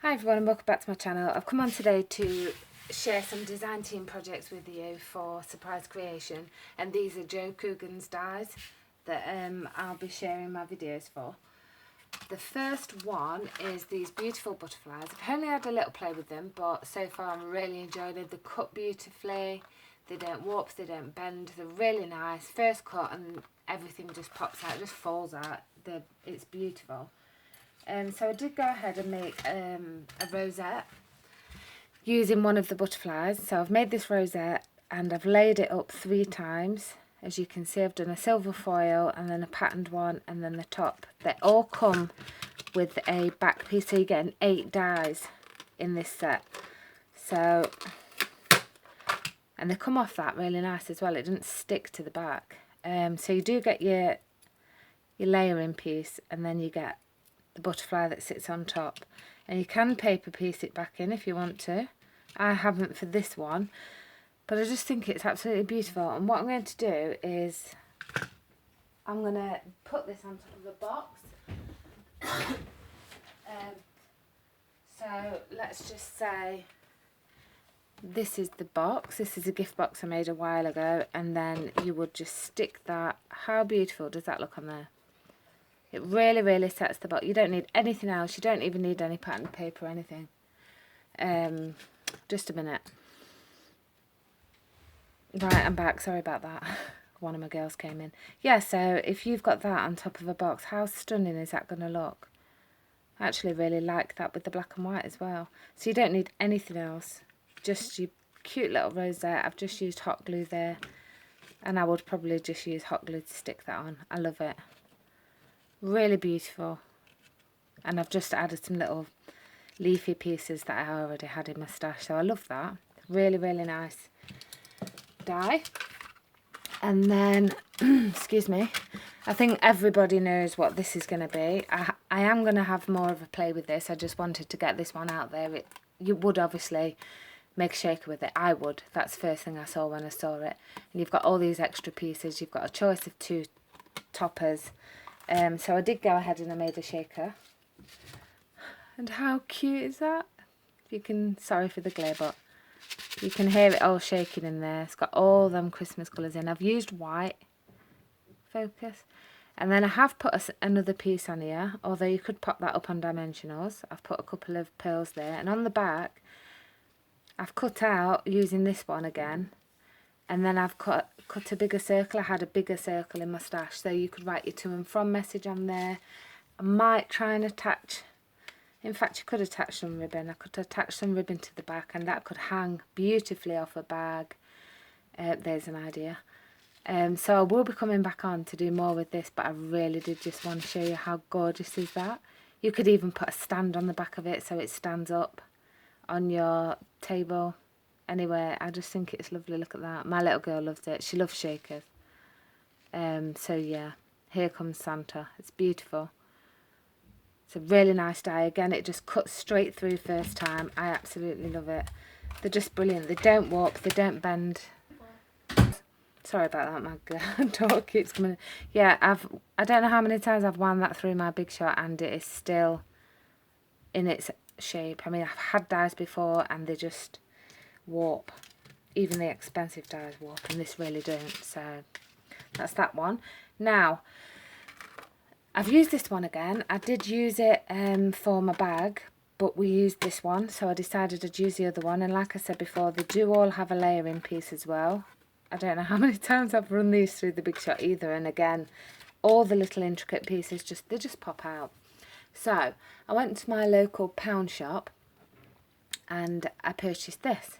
Hi everyone and welcome back to my channel. I've come on today to share some design team projects with you for surprise creation, and these are Joe Coogan's dies that I'll be sharing my videos for. The first one is these beautiful butterflies. I've only had a little play with them, but so far I'm really enjoying it. They cut beautifully, they don't warp, they don't bend, they're really nice. First cut and everything just pops out, just falls out. It's beautiful. So I did go ahead and make a rosette using one of the butterflies. So I've made this rosette and I've laid it up 3 times. As you can see, I've done a silver foil and then a patterned one and then the top. They all come with a back piece, so you're getting 8 dies in this set. So, and they come off that really nice as well. It doesn't stick to the back. So you do get your layering piece, and then you get the butterfly that sits on top, and you can paper piece it back in if you want to. I haven't for this one, but I just think it's absolutely beautiful. And what I'm going to do is I'm going to put this on top of a box. So let's just say this is the box. This is a gift box I made a while ago, and then you would just stick that. How beautiful does that look on there? It really, really sets the box. You don't need anything else. You don't even need any pattern paper or anything. Just a minute. Right, I'm back. Sorry about that. One of my girls came in. Yeah, so if you've got that on top of a box, how stunning is that going to look? I actually really like that with the black and white as well. So you don't need anything else. Just your cute little rosette. I've just used hot glue there. And I would probably just use hot glue to stick that on. I love it. Really beautiful. And I've just added some little leafy pieces that I already had in my stash, so I love that. Really, really nice die. And then excuse me, I think everybody knows what this is going to be. I am going to have more of a play with this. I just wanted to get this one out there. You would obviously make a shaker with it. I would. That's the first thing I saw when I saw it. And you've got all these extra pieces. You've got a choice of 2 toppers. So I did go ahead and I made a shaker. And how cute is that? If you can, sorry for the glare, but you can hear it all shaking in there. It's got all them Christmas colours in. I've used white, focus. And then I have put another piece on here, although you could pop that up on dimensionals. I've put a couple of pearls there. And on the back, I've cut out using this one again. And then I've cut a bigger circle. I had a bigger circle in my stash, so you could write your to and from message on there. I might try and attach, in fact you could attach some ribbon. I could attach some ribbon to the back, and that could hang beautifully off a bag. There's an idea. So I will be coming back on to do more with this, but I really did just want to show you how gorgeous is that. You could even put a stand on the back of it so it stands up on your table. Anyway, I just think it's lovely. Look at that. My little girl loves it. She loves shakers. So yeah, here comes Santa. It's beautiful. It's a really nice die. Again, it just cuts straight through first time. I absolutely love it. They're just brilliant. They don't warp. They don't bend. Sorry about that, my dog keeps coming in. Yeah, I don't know how many times I've wound that through my Big Shot and it is still in its shape. I mean, I've had dies before and they just warp. Even the expensive dies warp, and this really don't. So that's that one. Now I've used this one again. I did use it for my bag, but we used this one, so I decided I'd use the other one. And like I said before, they do all have a layering piece as well. I don't know how many times I've run these through the Big Shot either, and again, all the little intricate pieces they just pop out. So I went to my local pound shop and I purchased this,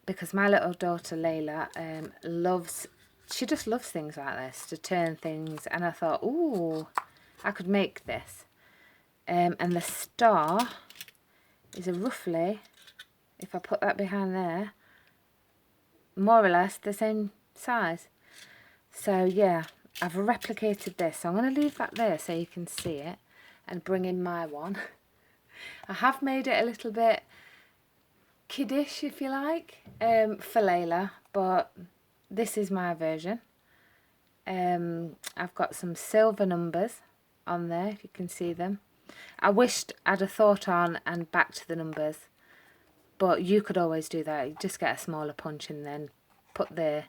because my little daughter Layla she just loves things like this, to turn things, and I thought, ooh, I could make this. And the star is roughly, if I put that behind there, more or less the same size. So yeah, I've replicated this. So I'm going to leave that there so you can see it and bring in my one. I have made it a little bit kiddish, if you like, for Layla, but this is my version. I've got some silver numbers on there, if you can see them. I wished I'd have thought on and back to the numbers, but you could always do that. You just get a smaller punch and then put the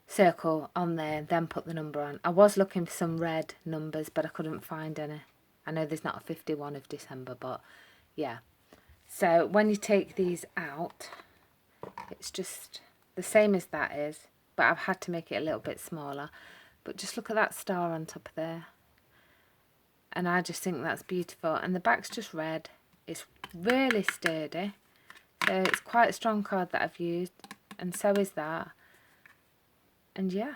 circle on there and then put the number on. I was looking for some red numbers, but I couldn't find any. I know there's not a 51 of December, but yeah. So when you take these out, it's just the same as that is, but I've had to make it a little bit smaller. But just look at that star on top of there. And I just think that's beautiful. And the back's just red. It's really sturdy. So it's quite a strong card that I've used. And so is that. And yeah,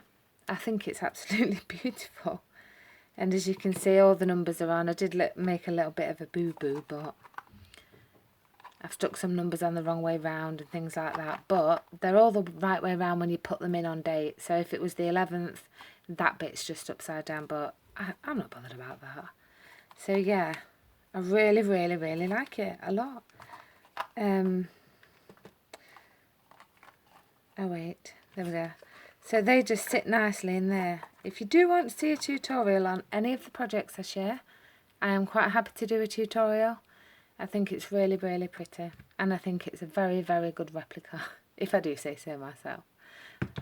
I think it's absolutely beautiful. And as you can see, all the numbers are on. I did make a little bit of a boo-boo, but I've stuck some numbers on the wrong way round and things like that. But they're all the right way round when you put them in on date. So if it was the 11th, that bit's just upside down. But I'm not bothered about that. So yeah, I really, really, really like it a lot. Oh wait, there we go. So they just sit nicely in there. If you do want to see a tutorial on any of the projects I share, I am quite happy to do a tutorial. I think it's really, really pretty. And I think it's a very, very good replica, if I do say so myself.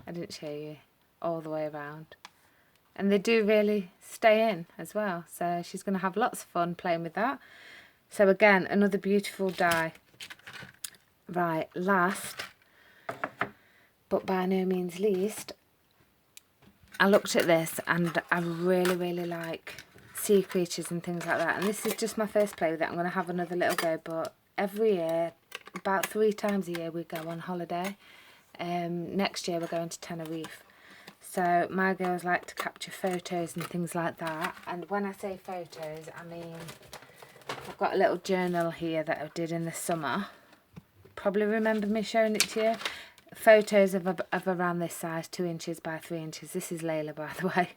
I didn't show you all the way around. And they do really stay in as well. So she's going to have lots of fun playing with that. So again, another beautiful die. Right, last, but by no means least, I looked at this and I really, really like sea creatures and things like that. And this is just my first play with it. I'm going to have another little go, but every year, about 3 times a year, we go on holiday. Next year we're going to Tenerife. So my girls like to capture photos and things like that. And when I say photos, I mean, I've got a little journal here that I did in the summer. Probably remember me showing it to you. Photos of around this size, 2 inches by 3 inches. This is Layla, by the way.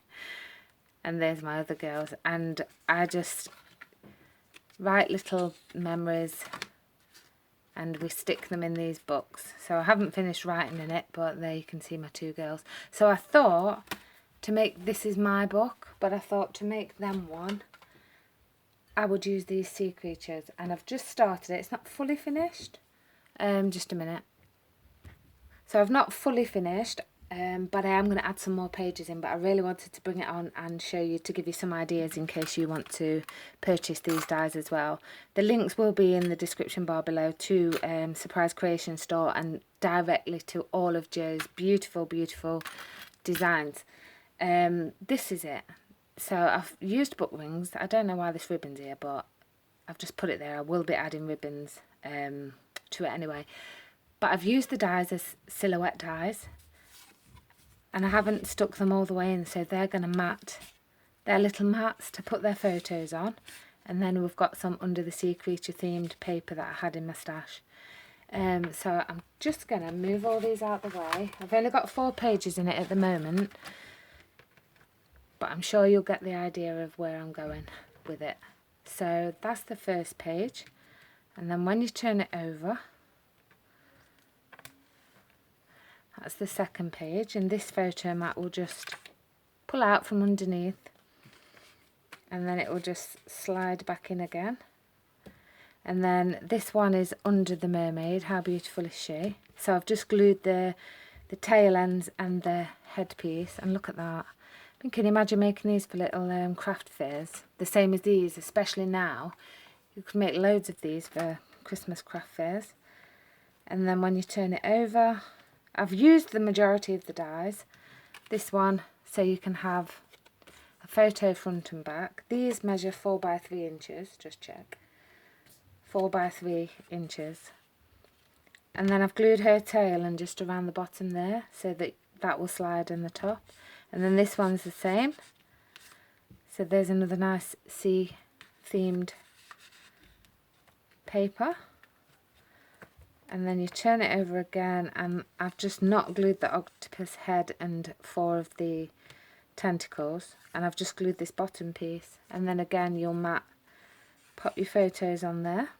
And there's my other girls. And I just write little memories and we stick them in these books. So I haven't finished writing in it, but there you can see my 2 girls. So I thought to make, this is my book, but I thought to make them one, I would use these sea creatures. And I've just started it. It's not fully finished. Just a minute. So I've not fully finished, but I am going to add some more pages in, but I really wanted to bring it on and show you, to give you some ideas in case you want to purchase these dies as well. The links will be in the description bar below to Surprise Creation Store and directly to all of Jo's beautiful, beautiful designs. This is it. So I've used book rings. I don't know why this ribbon's here, but I've just put it there. I will be adding ribbons to it anyway. But I've used the dies as silhouette dies, and I haven't stuck them all the way in, so they're going to mat. They're little mats to put their photos on, and then we've got some under the sea creature themed paper that I had in my stash. So I'm just going to move all these out the way. I've only got 4 pages in it at the moment, but I'm sure you'll get the idea of where I'm going with it. So that's the first page, and then when you turn it over, that's the second page, and this photo mat will just pull out from underneath and then it will just slide back in again. And then this one is under the mermaid. How beautiful is she? So I've just glued the tail ends and the headpiece, and look at that. I mean, can you imagine making these for little craft fairs? The same as these, especially now. You could make loads of these for Christmas craft fairs. And then when you turn it over, I've used the majority of the dies. This one, so you can have a photo front and back. These measure 4 by 3 inches, just check. 4 by 3 inches. And then I've glued her tail and just around the bottom there, so that that will slide in the top. And then this one's the same. So there's another nice sea themed paper. And then you turn it over again, and I've just not glued the octopus head and 4 of the tentacles, and I've just glued this bottom piece. And then again you'll pop your photos on there.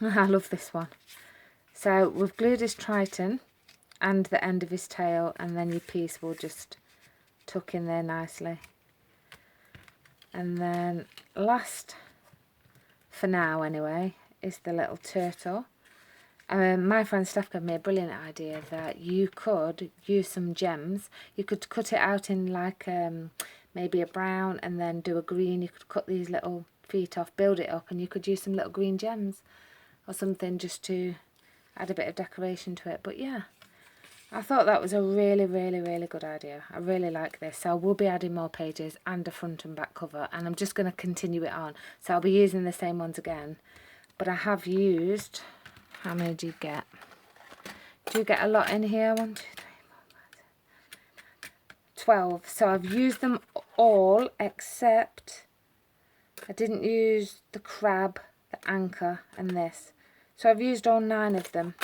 I love this one. So we've glued his Triton and the end of his tail, and then your piece will just tuck in there nicely. And then last for now anyway, is the little turtle. My friend Steph gave me a brilliant idea that you could use some gems. You could cut it out in like maybe a brown and then do a green. You could cut these little feet off, build it up, and you could use some little green gems or something just to add a bit of decoration to it. But yeah, I thought that was a really, really, really good idea. I really like this. So I will be adding more pages and a front and back cover, and I'm just going to continue it on. So I'll be using the same ones again. But I have used, how many do you get? Do you get a lot in here? 1, 2, 3, 4, 5, 12. So I've used them all except I didn't use the crab, the anchor, and this. So I've used all 9 of them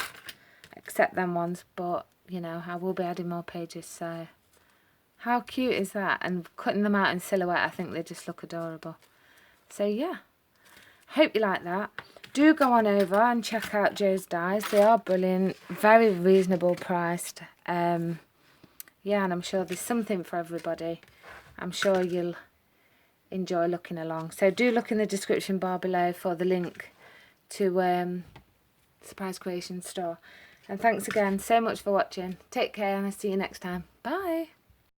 except them ones, but you know, I will be adding more pages. So how cute is that? And cutting them out in silhouette, I think they just look adorable. So yeah, hope you like that. Do go on over and check out Jo's Dies. They are brilliant, very reasonable priced. Yeah, and I'm sure there's something for everybody. I'm sure you'll enjoy looking along. So do look in the description bar below for the link to Surprise Creation store. And thanks again so much for watching. Take care and I'll see you next time. Bye.